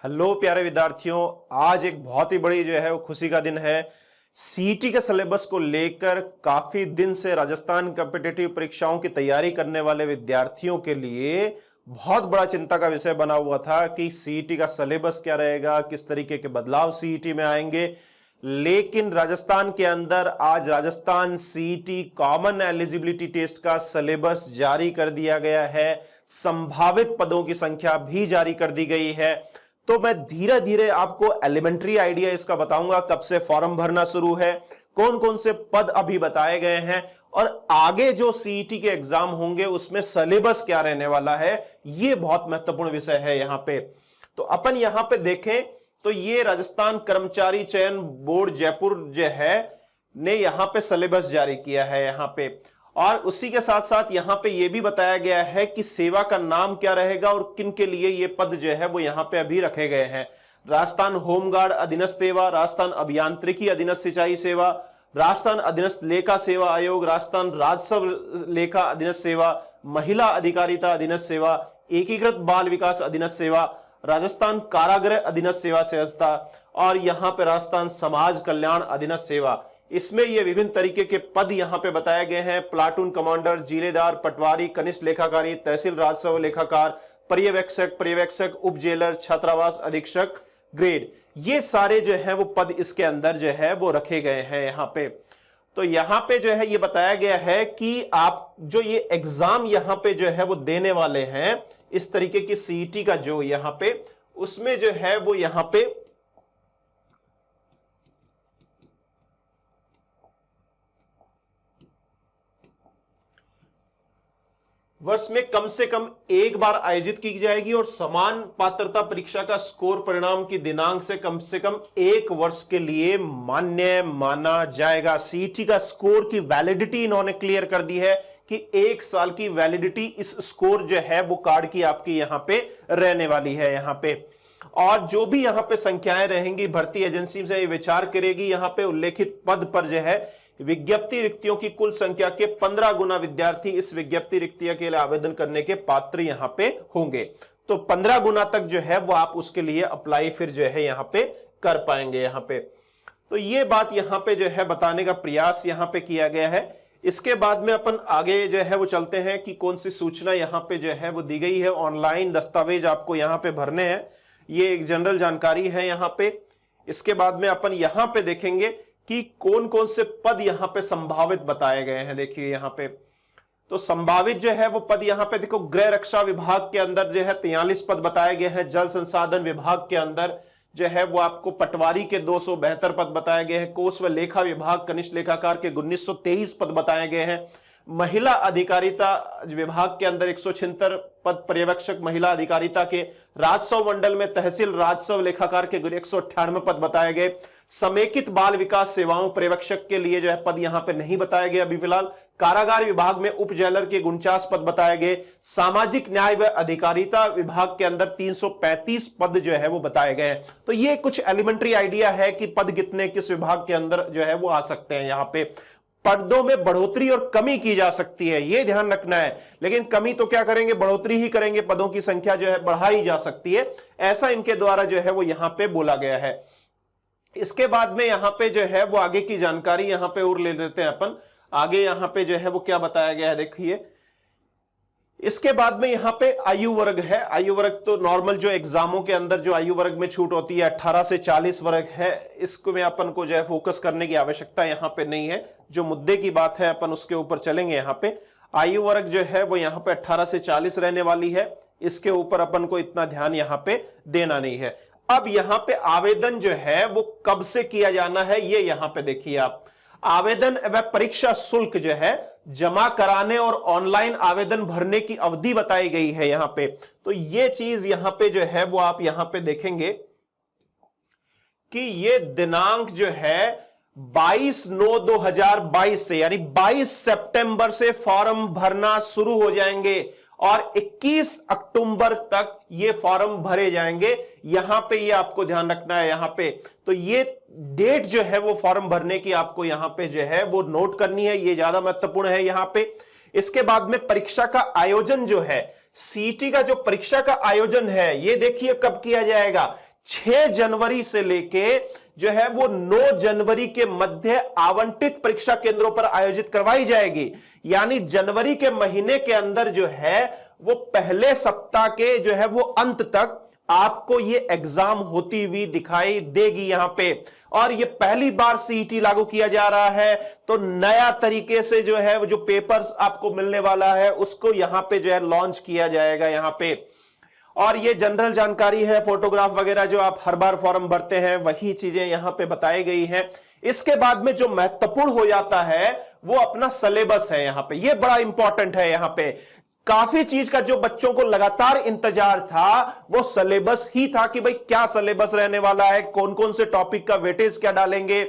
Hello प्यारे विद्यार्थियों, आज एक बहुत ही बड़ी जो है वो खुशी का दिन है। सीईटी के सिलेबस को लेकर काफी दिन से राजस्थान कॉम्पिटिटिव परीक्षाओं की तैयारी करने वाले विद्यार्थियों के लिए बहुत बड़ा चिंता का विषय बना हुआ था कि सीईटी का सिलेबस क्या रहेगा, किस तरीके के बदलाव सीईटी में आएंगे। लेकिन राजस्थान के अंदर आज Rajasthan CET common eligibility test का सिलेबस जारी कर दिया गया है। संभावित पदों की संख्या भी जारी कर दी गई है। तो मैं धीरे धीरे आपको एलिमेंट्री आइडिया इसका बताऊंगा, कब से फॉर्म भरना शुरू है, कौन कौन से पद अभी बताए गए हैं और आगे जो सीईटी के एग्जाम होंगे उसमें सिलेबस क्या रहने वाला है। यह बहुत महत्वपूर्ण विषय है यहां पे। तो अपन यहां पे देखें तो ये राजस्थान कर्मचारी चयन बोर्ड जयपुर जो है ने यहां पे सिलेबस जारी किया है यहां पे। और उसी के साथ साथ यहां पे यह भी बताया गया है कि सेवा का नाम क्या रहेगा और किन के लिए ये पद जो है वो यहां पे अभी रखे गए हैं। राजस्थान होमगार्ड अधीनस्थ सेवा, राजस्थान अभियांत्रिकी अधीनस्थ सिंचाई सेवा, राजस्थान अधीनस्थ लेखा सेवा आयोग, राजस्थान राजस्व लेखा अधीनस्थ सेवा, महिला अधिकारिता अधीनस्थ सेवा, एकीकृत बाल विकास अधीनस्थ सेवा, राजस्थान कारागृह अधीनस्थ सेवा संस्था और यहां पे राजस्थान समाज कल्याण अधीनस्थ सेवा। इसमें ये विभिन्न तरीके के पद यहां पे बताए गए हैं। प्लाटून कमांडर, जिलेदार, पटवारी, कनिष्ठ लेखाकारी, तहसील राजस्व लेखाकार, पर्यवेक्षक, उप जेलर, छात्रावास अधीक्षक ग्रेड, ये सारे जो है वो पद इसके अंदर जो है वो रखे गए हैं यहां पे। तो यहां पे जो है ये बताया गया है कि आप जो ये एग्जाम यहां पे जो है वो देने वाले हैं, इस तरीके की सीईटी का जो यहां पे उसमें जो है वो यहां पे वर्ष में कम से कम एक बार आयोजित की जाएगी और समान पात्रता परीक्षा का स्कोर परिणाम की दिनांक से कम एक वर्ष के लिए मान्य माना जाएगा। सीईटी का स्कोर की वैलिडिटी इन्होंने क्लियर कर दी है कि एक साल की वैलिडिटी इस स्कोर जो है वो कार्ड की आपकी यहां पे रहने वाली है यहां पे। और जो भी यहां पे संख्याएं रहेंगी भर्ती एजेंसी से विचार करेगी यहां पे उल्लेखित पद पर जो है विज्ञप्ति रिक्तियों की कुल संख्या के 15 गुना विद्यार्थी इस विज्ञप्ति रिक्तियों के लिए आवेदन करने के पात्र यहां पे होंगे। तो 15 गुना तक जो है वो आप उसके लिए अप्लाई फिर जो है यहां पे कर पाएंगे यहां पे। तो ये बात यहां पे जो है बताने का प्रयास यहां पे किया गया है। इसके बाद में अपन आगे जो है वो चलते हैं कि कौन सी सूचना यहां पे जो है वो दी गई है। ऑनलाइन दस्तावेज आपको यहां पे भरने हैं, ये एक जनरल जानकारी है यहां पे। इसके बाद में अपन यहां पे देखेंगे कि कौन कौन से पद यहां पे संभावित बताए गए हैं। देखिए यहां पे तो संभावित जो है वो पद यहां पे देखो, गृह रक्षा विभाग के अंदर जो है 43 पद बताए गए हैं। जल संसाधन विभाग के अंदर जो है वो आपको पटवारी के 272 पद बताए गए हैं। कोष व लेखा विभाग कनिष्ठ लेखाकार के 1923 पद बताए गए हैं। महिला अधिकारिता विभाग के अंदर 176 पद पर्यवेक्षक महिला अधिकारिता के। राजस्व मंडल में तहसील राजस्व लेखाकार के 198 पद बताए गए। समेकित बाल विकास सेवाओं पर्यवेक्षक के लिए जो है पद यहां पे नहीं बताए गए अभी फिलहाल। कारागार विभाग में उप जेलर के 49 पद बताए गए। सामाजिक न्याय व अधिकारिता विभाग के अंदर 335 पद जो है वो बताए गए हैं। तो ये कुछ एलिमेंट्री आइडिया है कि पद कितने किस विभाग के अंदर जो है वो आ सकते हैं। यहां पे पदों में बढ़ोतरी और कमी की जा सकती है, यह ध्यान रखना है। लेकिन कमी तो क्या करेंगे, बढ़ोतरी ही करेंगे, पदों की संख्या जो है बढ़ाई जा सकती है, ऐसा इनके द्वारा जो है वो यहां पे बोला गया है। इसके बाद में यहां पे जो है वो आगे की जानकारी यहां पे और ले लेते हैं अपन। आगे यहां पे जो है वो क्या बताया गया है देखिए। इसके बाद में यहां पे आयु वर्ग है। आयु वर्ग तो नॉर्मल जो एग्जामों के अंदर जो आयु वर्ग में छूट होती है 18 से 40 वर्ग है, इसको में अपन को जो है फोकस करने की आवश्यकता यहां पे नहीं है। जो मुद्दे की बात है अपन उसके ऊपर चलेंगे। यहां पे आयु वर्ग जो है वो यहां पे 18 से 40 रहने वाली है, इसके ऊपर अपन को इतना ध्यान यहां पे देना नहीं है। अब यहां पे आवेदन जो है वो कब से किया जाना है, ये यहां पे देखिए आप। आवेदन व परीक्षा शुल्क जो है जमा कराने और ऑनलाइन आवेदन भरने की अवधि बताई गई है यहां पे। तो ये चीज यहां पे जो है वो आप यहां पे देखेंगे कि ये दिनांक जो है 22/9/2022 से यानी 22 सितंबर से फॉर्म भरना शुरू हो जाएंगे और 21 अक्टूबर तक ये फॉर्म भरे जाएंगे। यहां पे ये आपको ध्यान रखना है यहां पे। तो ये डेट जो है वो फॉर्म भरने की आपको यहां पे जो है वो नोट करनी है, ये ज्यादा महत्वपूर्ण है यहां पे। इसके बाद में परीक्षा का आयोजन जो है, सीईटी का जो परीक्षा का आयोजन है, ये देखिए कब किया जाएगा। 6 जनवरी से लेके जो है वो 9 जनवरी के मध्य आवंटित परीक्षा केंद्रों पर आयोजित करवाई जाएगी। यानी जनवरी के महीने के अंदर जो है वो पहले सप्ताह के जो है वो अंत तक आपको ये एग्जाम होती हुई दिखाई देगी यहां पे। और ये पहली बार सीईटी लागू किया जा रहा है, तो नया तरीके से जो है वो जो पेपर्स आपको मिलने वाला है उसको यहां पे जो है लॉन्च किया जाएगा यहां पे। और ये जनरल जानकारी है, फोटोग्राफ वगैरह जो आप हर बार फॉर्म भरते हैं वही चीजें यहां पे बताई गई हैं। इसके बाद में जो महत्वपूर्ण हो जाता है वो अपना सिलेबस है यहां पे। ये बड़ा इंपॉर्टेंट है यहां पे। काफी चीज का जो बच्चों को लगातार इंतजार था वो सिलेबस ही था कि भाई क्या सिलेबस रहने वाला है, कौन कौन से टॉपिक का वेटेज क्या डालेंगे,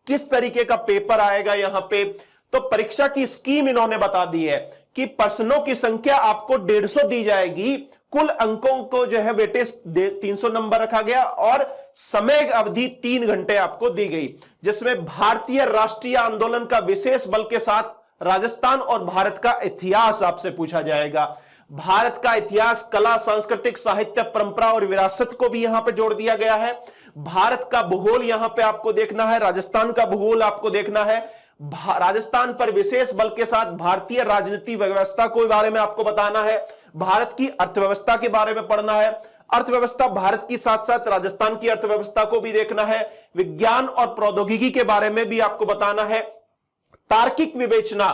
किस तरीके का पेपर आएगा यहां पे। तो परीक्षा की स्कीम इन्होंने बता दी है कि प्रश्नों की संख्या आपको 150 दी जाएगी, कुल अंकों को जो है वेटेज 300 नंबर रखा गया और समय अवधि 3 घंटे आपको दी गई, जिसमें भारतीय राष्ट्रीय आंदोलन का विशेष बल के साथ राजस्थान और भारत का इतिहास आपसे पूछा जाएगा। भारत का इतिहास, कला, सांस्कृतिक, साहित्य, परंपरा और विरासत को भी यहां पे जोड़ दिया गया है। भारत का भूगोल यहां पे आपको देखना है, राजस्थान का भूगोल आपको देखना है, राजस्थान पर विशेष बल के साथ भारतीय राजनीति व्यवस्था के बारे में आपको बताना है, भारत की अर्थव्यवस्था के बारे में पढ़ना है, अर्थव्यवस्था भारत की साथ साथ राजस्थान की अर्थव्यवस्था को भी देखना है, विज्ञान और प्रौद्योगिकी के बारे में भी आपको बताना है, तार्किक विवेचना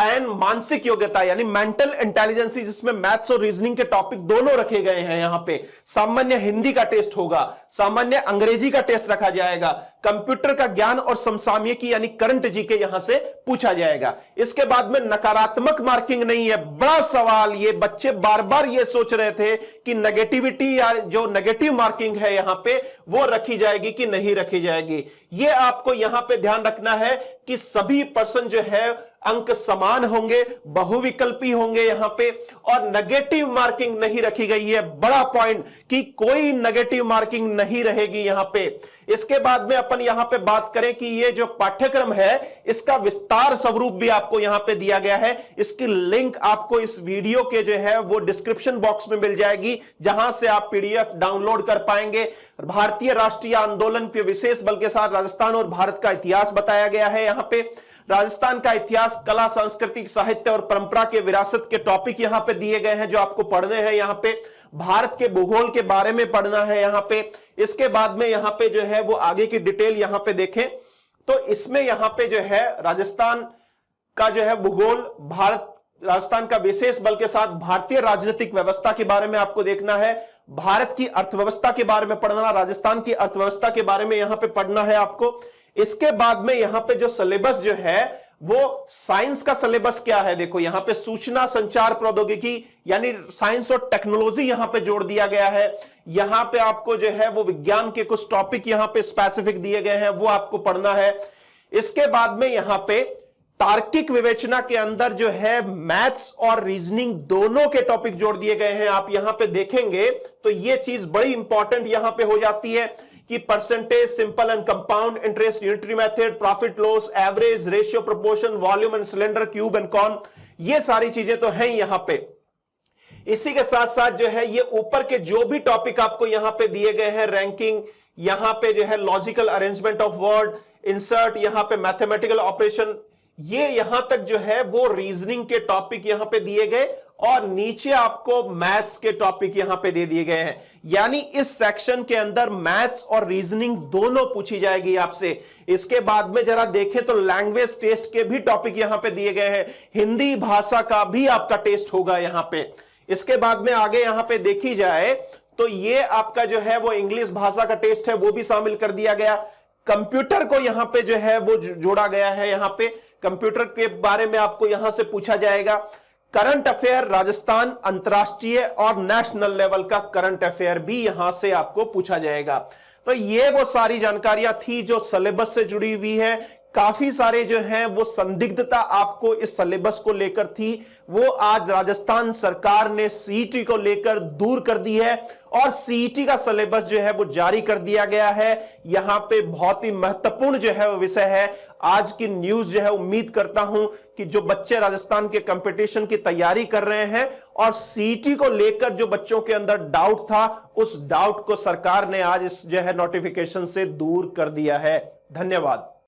एंड मानसिक योग्यता यानी मेंटल इंटेलिजेंस, जिसमें मैथ्स और रीजनिंग के टॉपिक दोनों रखे गए हैं यहां पे। सामान्य हिंदी का टेस्ट होगा, सामान्य अंग्रेजी का टेस्ट रखा जाएगा, कंप्यूटर का ज्ञान और समसामयिकी यानी करंट जीके यहां से पूछा जाएगा। इसके बाद में नकारात्मक मार्किंग नहीं है। बड़ा सवाल, ये बच्चे बार बार ये सोच रहे थे कि नेगेटिविटी या जो नेगेटिव मार्किंग है यहां पे वो रखी जाएगी कि नहीं रखी जाएगी। ये आपको यहां पे ध्यान रखना है कि सभी पर्सन जो है अंक समान होंगे, बहुविकल्पी होंगे यहां पे, और नेगेटिव मार्किंग नहीं रखी गई है। बड़ा पॉइंट कि कोई नेगेटिव मार्किंग नहीं रहेगी यहां पे। इसके बाद में अपन यहां पे बात करें कि ये जो पाठ्यक्रम है इसका विस्तार स्वरूप भी आपको यहां पे दिया गया है। इसकी लिंक आपको इस वीडियो के जो है वो डिस्क्रिप्शन बॉक्स में मिल जाएगी, जहां से आप पीडीएफ डाउनलोड कर पाएंगे। भारतीय राष्ट्रीय आंदोलन के विशेष बल के साथ राजस्थान और भारत का इतिहास बताया गया है यहां पे। राजस्थान का इतिहास, कला, सांस्कृतिक, साहित्य और परंपरा के विरासत के टॉपिक यहां पे दिए गए हैं जो आपको पढ़ने हैं यहां पे। भारत के भूगोल के बारे में पढ़ना है यहां पे। इसके बाद में यहां पे जो है वो आगे की डिटेल यहां पे देखें तो इसमें यहां पे जो है राजस्थान का जो है भूगोल, भारत राजस्थान का विशेष बल के साथ भारतीय राजनीतिक व्यवस्था के बारे में आपको देखना है, भारत की अर्थव्यवस्था के बारे में पढ़ना, राजस्थान की अर्थव्यवस्था के बारे में यहां पे पढ़ना है आपको। इसके बाद में यहां पे जो सिलेबस जो है वो साइंस का सिलेबस क्या है, देखो यहां पे सूचना संचार प्रौद्योगिकी यानी साइंस और टेक्नोलॉजी यहां पे जोड़ दिया गया है। यहां पे आपको जो है वो विज्ञान के कुछ टॉपिक यहां पे स्पेसिफिक दिए गए हैं, वो आपको पढ़ना है। इसके बाद में यहां पे तार्किक विवेचना के अंदर जो है मैथ्स और रीजनिंग दोनों के टॉपिक जोड़ दिए गए हैं। आप यहां पे देखेंगे तो ये चीज बड़ी इंपॉर्टेंट यहां पे हो जाती है कि percentage, simple and compound interest, unitary method, profit loss, average, ratio, proportion, volume and cylinder, cube and cone, ये सारी चीजें तो हैं यहां पे। इसी के साथ साथ जो है ये ऊपर के जो भी टॉपिक आपको यहां पे दिए गए हैं, रैंकिंग, यहां पे जो है logical arrangement of word, insert, यहां पे मैथमेटिकल ऑपरेशन, ये यहां तक जो है वो रीजनिंग के टॉपिक यहां पे दिए गए और नीचे आपको मैथ्स के टॉपिक यहां पे दे दिए गए हैं। यानी इस सेक्शन के अंदर मैथ्स और रीजनिंग दोनों पूछी जाएगी आपसे। इसके बाद में जरा देखें तो लैंग्वेज टेस्ट के भी टॉपिक यहां पे दिए गए हैं, हिंदी भाषा का भी आपका टेस्ट होगा यहां पे। इसके बाद में आगे यहां पे देखी जाए तो ये आपका जो है वो इंग्लिश भाषा का टेस्ट है, वो भी शामिल कर दिया गया। कंप्यूटर को यहां पे जो है वो जोड़ा गया है, यहां पे कंप्यूटर के बारे में आपको यहां से पूछा जाएगा। करंट अफेयर, राजस्थान, अंतरराष्ट्रीय और नेशनल लेवल का करंट अफेयर भी यहां से आपको पूछा जाएगा। तो ये वो सारी जानकारियां थी जो सिलेबस से जुड़ी हुई है काफी सारे जो हैं वो संदिग्धता आपको इस सिलेबस को लेकर थी, वो आज राजस्थान सरकार ने सीईटी को लेकर दूर कर दी है और सीईटी का सिलेबस जो है वो जारी कर दिया गया है। यहां पे बहुत ही महत्वपूर्ण जो है वो विषय है आज की न्यूज जो है। उम्मीद करता हूं कि जो बच्चे राजस्थान के कंपटीशन की तैयारी कर रहे हैं और सीईटी को लेकर जो बच्चों के अंदर डाउट था, उस डाउट को सरकार ने आज इस जो है नोटिफिकेशन से दूर कर दिया है। धन्यवाद।